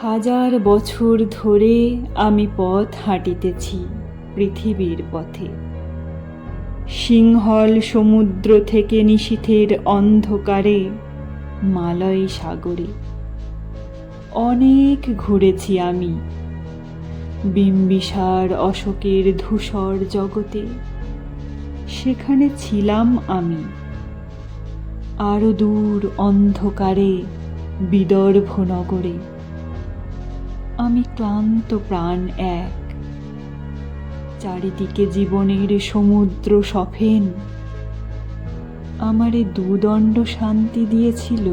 হাজার বছর ধরে আমি পথ হাঁটিতেছি পৃথিবীর পথে। সিংহল সমুদ্র থেকে নিশীথের অন্ধকারে মালয় সাগরে অনেক ঘুরেছি আমি। বিম্বিসার অশোকের ধূসর জগতে সেখানে ছিলাম আমি। আরো দূর অন্ধকারে বিদর্ভ নগরে আমি ক্লান্ত প্রাণ এক। চারিদিকে জীবনের সমুদ্র সফেন আমারে দুদণ্ড শান্তি দিয়েছিল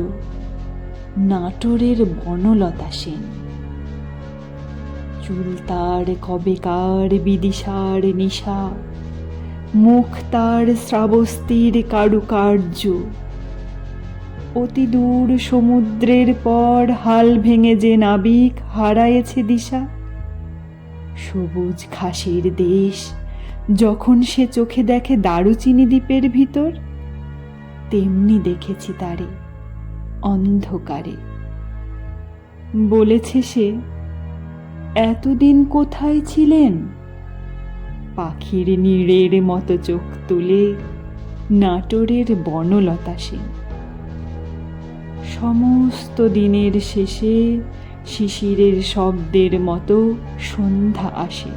নাটোরের বনলতা সেন। চুল তার কবেকার বিদিশার নিশা, মুখ তার শ্রাবস্তির কারুকার্য। অতি দূর সমুদ্রের পর হাল ভেঙে যে নাবিক হারায়েছে দিশা, সবুজ ঘাসের দেশ যখন সে চোখে দেখে দারুচিনি দ্বীপের ভিতর, তেমনি দেখেছি তারে অন্ধকারে। বলেছে সে, এতদিন কোথায় ছিলেন? পাখির নীড়ের মতো চোখ তুলে নাটোরের বনলতা সেন। সমস্ত দিনের শেষে শিশিরের শব্দের মতো সন্ধ্যা আসে।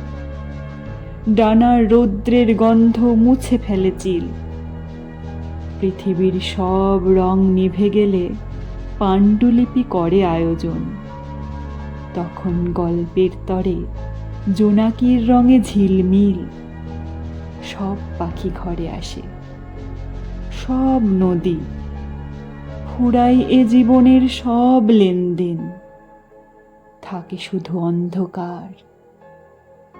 ডানার রৌদ্রের গন্ধ মুছে ফেলে চিল। পৃথিবীর সব রং নিভে গেলে পাণ্ডুলিপি করে আয়োজন। তখন গল্পের তরে জোনাকির রঙে ঝিলমিল। সব পাখি ঘরে আসে, সব নদী ফুরাই এ জীবনের সব লেনদেন। থাকে শুধু অন্ধকার,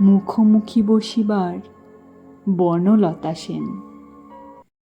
মুখোমুখি বসিবার বনলতা সেন।